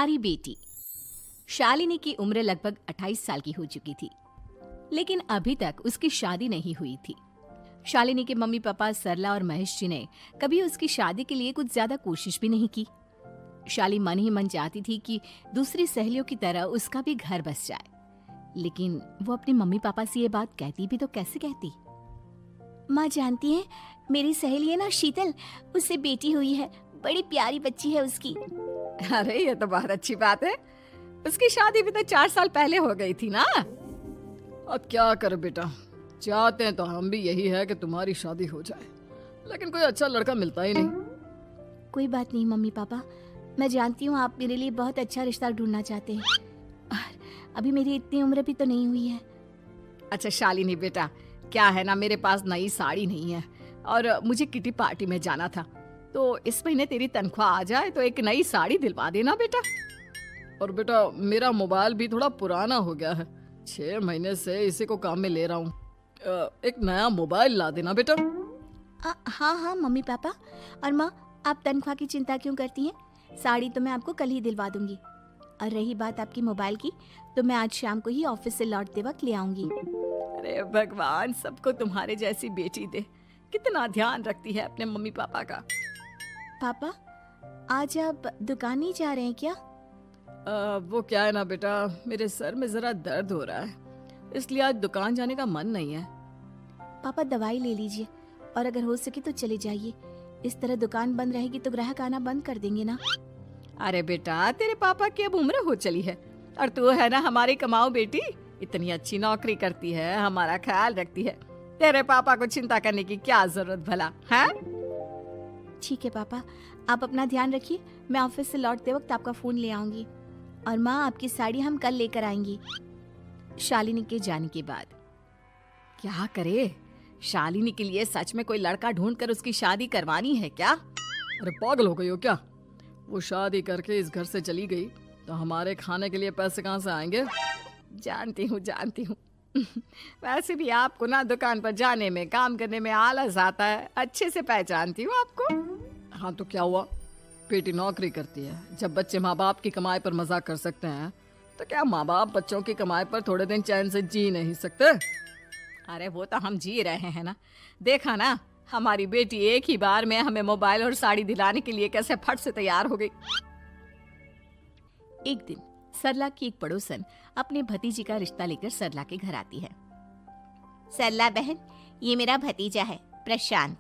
प्यारी बेटी। शालिनी की उम्र लगभग 28 साल की हो चुकी थी, लेकिन अभी तक उसकी शादी नहीं हुई थी। शालिनी के मम्मी पापा सरला और महेश जी ने कभी उसकी शादी के लिए कुछ ज्यादा कोशिश भी नहीं की। शाली मन ही मन चाहती थी कि दूसरी सहेलियों की तरह उसका भी घर बस जाए, लेकिन वो अपने मम्मी पापा से ये बात कहती भी तो कैसे कहती। माँ जानती है, मेरी सहेली है ना शीतल, उससे बेटी हुई है, बड़ी प्यारी बच्ची है उसकी। अरे ये तो बहुत अच्छी बात है। उसकी शादी भी तो 4 साल पहले हो गई थी ना। अब क्या कर बेटा, चाहते हैं तो हम भी यही है कि तुम्हारी शादी हो जाए, लेकिन कोई अच्छा लड़का मिलता ही नहीं। कोई बात नहीं मम्मी पापा, मैं जानती हूँ आप मेरे लिए बहुत अच्छा रिश्ता ढूंढना चाहते हैं, और अभी मेरी इतनी उम्र भी तो नहीं हुई है। अच्छा शालिनी बेटा, क्या है ना, मेरे पास नई साड़ी नहीं है और मुझे किटी पार्टी में जाना था, तो इस महीने तेरी तनख्वाह आ जाए तो एक नई साड़ी दिलवा देना बेटा। और बेटा मेरा मोबाइल भी थोड़ा पुराना हो गया है, 6 महीने से इसी को काम में ले रहा हूँ, एक नया मोबाइल ला देना बेटा। हाँ हाँ मम्मी पापा। और माँ, आप तनख्वाह की चिंता क्यों करती हैं? साड़ी तो मैं आपको कल ही दिलवा दूंगी। और रही बात आपकी मोबाइल की, तो मैं आज शाम को ही ऑफिस से लौटते वक्त ले आऊंगी। अरे भगवान सबको तुम्हारे जैसी बेटी दे, कितना ध्यान रखती है अपने मम्मी पापा का। पापा, आज आप दुकान नहीं जा रहे हैं क्या? वो क्या है ना बेटा, मेरे सर में जरा दर्द हो रहा है, इसलिए आज दुकान जाने का मन नहीं है। पापा दवाई ले लीजिए, और अगर हो सके तो चले जाइए। इस तरह दुकान बंद रहेगी तो ग्राहक आना बंद कर देंगे ना। अरे बेटा, तेरे पापा की अब उम्र हो चली है, और तू है ना हमारी कमाऊ बेटी, इतनी अच्छी नौकरी करती है, हमारा ख्याल रखती है, तेरे पापा को चिंता करने की क्या जरूरत भला है? ठीक है पापा, आप अपना ध्यान रखिए, मैं ऑफिस से लौटते वक्त आपका फोन ले आऊंगी। और माँ, आपकी साड़ी हम कल लेकर आएंगी। शालिनी के जाने के बाद क्या करे, शालिनी के लिए सच में कोई लड़का ढूंढकर उसकी शादी करवानी है क्या? अरे पागल हो गई हो क्या? वो शादी करके इस घर से चली गई तो हमारे खाने के लिए पैसे कहाँ से आएंगे? जानती हूँ वैसे भी आपको ना दुकान पर जाने में, काम करने में आलस आता है, अच्छे से पहचानती हूँ आपको। हाँ तो क्या हुआ, बेटी नौकरी करती है, जब बच्चे माँ बाप की कमाई पर मजाक कर सकते हैं, तो क्या माँ बाप बच्चों की कमाई पर थोड़े दिन चैन से जी नहीं सकते? अरे वो तो हम जी रहे हैं ना, देखा ना हमारी बेटी एक ही बार में हमें मोबाइल और साड़ी दिलाने के लिए कैसे फट से तैयार हो गई। एक दिन सरला की एक पड़ोसन अपने भतीजी का रिश्ता लेकर सरला के घर आती है। सरला बहन, ये मेरा भतीजा है प्रशांत,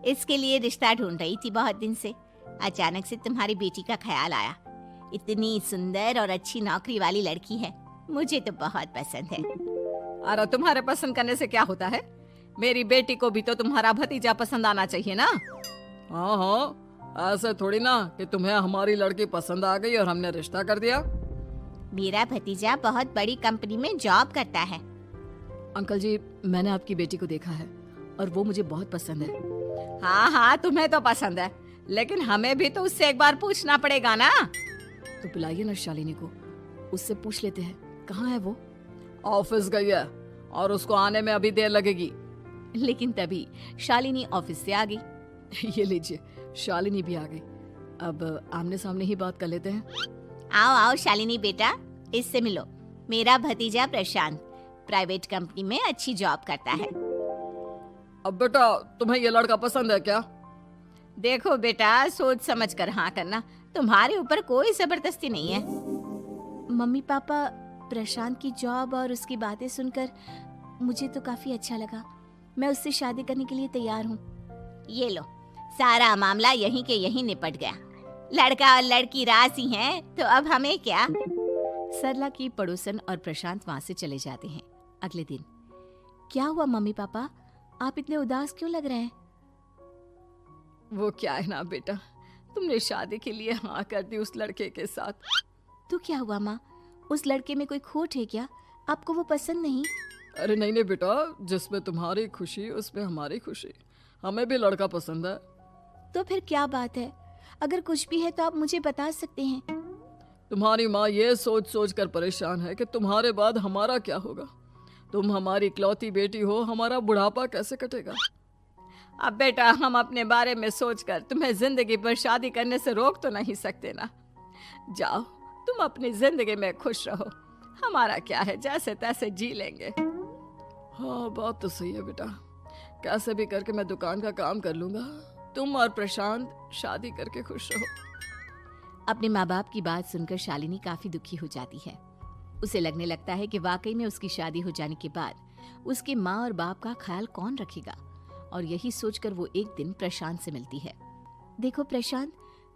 इसके लिए रिश्ता ढूंढ रही थी बहुत दिन से। अचानक से तुम्हारी बेटी का ख्याल आया, इतनी सुंदर और अच्छी नौकरी वाली लड़की है, मुझे तो बहुत पसंद है। अरे तुम्हारे पसंद करने से क्या होता है, मेरी बेटी को भी तो तुम्हारा भतीजा पसंद आना चाहिए ना। हाँ, ऐसे थोड़ी ना कि तुम्हें हमारी लड़की पसंद आ गई और हमने रिश्ता कर दिया। मेरा भतीजा बहुत बड़ी कंपनी में जॉब करता है। अंकल जी, मैंने आपकी बेटी को देखा है और वो मुझे बहुत पसंद है। हाँ, तुम्हें तो पसंद है, लेकिन हमें भी तो उससे एक बार पूछना पड़ेगा ना। तो बुलाइए ना शालिनी को, उससे पूछ लेते हैं कहाँ है वो। ऑफिस गई है और उसको आने में अभी देर लगेगी। लेकिन तभी शालिनी ऑफिस से आ गई। ये लीजिए, शालिनी भी आ गई, अब आमने सामने ही बात कर लेते हैं। आओ आओ शालिनी बेटा, इससे मिलो, मेरा भतीजा प्रशांत प्राइवेट कंपनी में अच्छी जॉब करता है। अब बेटा तुम्हें ये लड़का पसंद है क्या? देखो बेटा, सोच समझ कर हाँ करना, तुम्हारे ऊपर कोई जबरदस्ती नहीं है। मम्मी पापा, प्रशांत की जॉब और उसकी बातें सुनकर मुझे तो काफी अच्छा लगा, मैं उससे शादी करने के लिए तैयार हूँ। ये लो, सारा मामला यहीं के यहीं निपट गया, लड़का और लड़की राजी हैं, तो अब हमें क्या। सरला की पड़ोसन और प्रशांत वहाँ से चले जाते हैं। अगले दिन, क्या हुआ मम्मी पापा, आप इतने उदास क्यों लग रहे हैं? वो क्या है ना बेटा, तुमने शादी के लिए हाँ कर दी उस लड़के के साथ। तो क्या हुआ माँ, उस लड़के में कोई खोट है क्या? आपको वो पसंद नहीं? अरे नहीं बेटा, जिसमें तुम्हारी खुशी उसमें हमारी खुशी, हमें भी लड़का पसंद है। तो फिर क्या बात है, अगर कुछ भी है तो आप मुझे बता सकते हैं। तुम्हारी माँ ये सोच सोच कर परेशान है कि तुम्हारे बाद हमारा क्या होगा। तुम हमारी इकलौती बेटी हो, हमारा बुढ़ापा कैसे कटेगा। अब बेटा, हम अपने बारे में सोचकर तुम्हें जिंदगी भर शादी करने से रोक तो नहीं सकते ना। जाओ, तुम अपनी जिंदगी में खुश रहो, हमारा क्या है, जैसे तैसे जी लेंगे। हाँ बात तो सही है बेटा, कैसे भी करके मैं दुकान का काम कर लूंगा, तुम और प्रशांत शादी करके खुश रहो। अपने माँ बाप की बात सुनकर शालिनी काफी दुखी हो जाती है। उसे लगने लगता है कि वाकई में उसकी शादी हो जाने के बाद उसके माँ और बाप का ख्याल कौन रखेगा, और यही सोचकर वो एक दिन प्रशांत से मिलती है। देखो प्रशांत,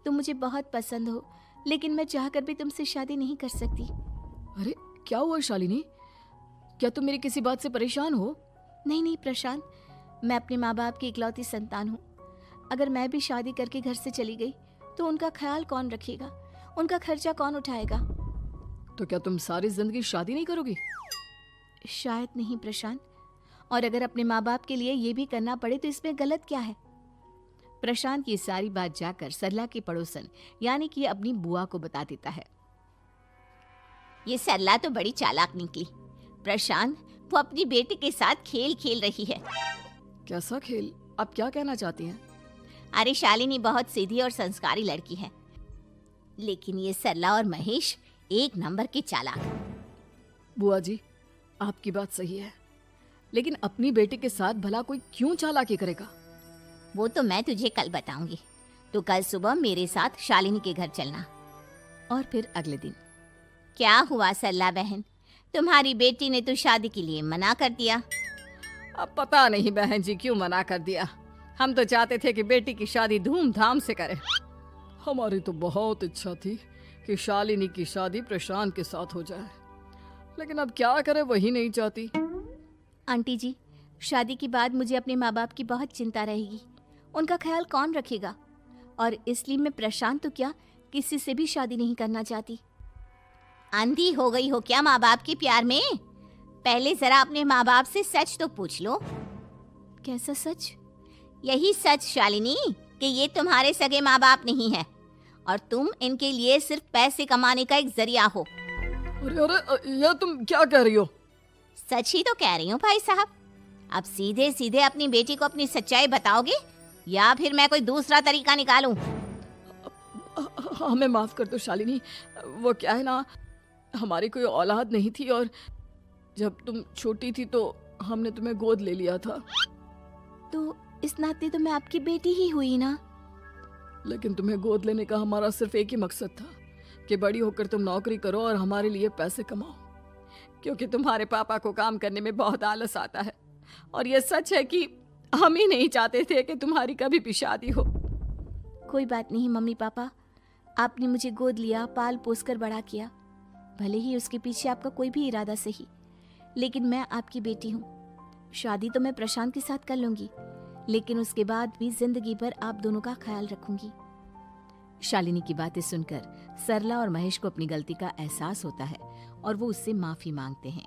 तुम मुझे बहुत पसंद हो, लेकिन मैं चाहकर भी तुमसे शादी नहीं कर सकती। अरे क्या हुआ शालिनी, क्या तुम मेरी किसी बात से परेशान हो? नहीं नहीं प्रशांत, मैं अपने माँ बाप की इकलौती संतान हूँ। अगर मैं भी शादी करके घर से चली गई तो उनका ख्याल कौन रखेगा, उनका खर्चा कौन उठाएगा? तो क्या तुम सारी जिंदगी शादी नहीं करोगी? शायद नहीं प्रशांत, और अगर अपने माँ बाप के लिए ये भी करना पड़े तो इसमें गलत क्या है? प्रशांत ये सारी बात जाकर सरला के पड़ोसन यानी कि अपनी बुआ को बता देता है। ये सरला तो बड़ी चालाक निकली। प्रशांत, वो अपनी बेटी के साथ खेल खेल रही है। कैसा खेल? आप क्या कहना चाहती हैं? अरे शालिनी बहुत सीधी और संस्कारी लड़की है, लेकिन ये सरला और महेश एक नंबर के चालाक। बुआ जी, आपकी बात सही है, लेकिन अपनी बेटी के साथ भला कोई क्यों चालाकी करेगा? वो तो मैं तुझे कल बताऊंगी। तो कल सुबह मेरे साथ शालिनी के घर चलना। और फिर अगले दिन। क्या हुआ सरला बहन, तुम्हारी बेटी ने तो शादी के लिए मना कर दिया। अब पता नहीं बहन जी क्यों मना कर दिया, हम तो चाहते थे कि बेटी की शादी धूमधाम से करें। हमारी तो बहुत इच्छा थी कि शालिनी की शादी प्रशांत के साथ हो जाए, लेकिन अब क्या करें, वही नहीं चाहती। आंटी जी, शादी के बाद मुझे अपने माँ बाप की बहुत चिंता रहेगी, उनका ख्याल कौन रखेगा, और इसलिए मैं प्रशांत तो क्या किसी से भी शादी नहीं करना चाहती। अंधी हो गई हो क्या माँ बाप के प्यार में? पहले जरा अपने माँ बाप से सच तो पूछ लो। कैसा सच? यही सच शालिनी कि ये तुम्हारे सगे माँ बाप नहीं है और तुम इनके लिए सिर्फ पैसे कमाने का एक जरिया हो। अरे अरे, यह तुम क्या कह रही हो? सच ही तो कह रही हूँ भाई साहब। अब सीधे सीधे अपनी बेटी को अपनी सच्चाई बताओगे या फिर मैं कोई दूसरा तरीका निकालूं? हमें माफ कर दो शालिनी, वो क्या है ना, हमारी कोई औलाद नहीं थी और जब तुम छोटी थी तो हमने तुम्हें गोद ले लिया था। तो इस नाते तो मैं आपकी बेटी ही हुई ना। लेकिन तुम्हें गोद लेने का हमारा सिर्फ एक ही मकसद था कि बड़ी होकर तुम नौकरी करो और हमारे लिए पैसे कमाओ, क्योंकि तुम्हारे पापा को काम करने में बहुत आलस आता है, और ये सच है कि हम ही नहीं चाहते थे कि तुम्हारी कभी भी शादी हो। कोई बात नहीं मम्मी पापा, आपने मुझे गोद लिया, पाल पोस कर बड़ा किया, भले ही उसके पीछे आपका कोई भी इरादा सही, लेकिन मैं आपकी बेटी हूँ। शादी तो मैं प्रशांत के साथ कर लूंगी, लेकिन उसके बाद भी जिंदगी भर आप दोनों का ख्याल रखूंगी। शालिनी की बातें सुनकर सरला और महेश को अपनी गलती का एहसास होता है और वो उससे माफी मांगते हैं।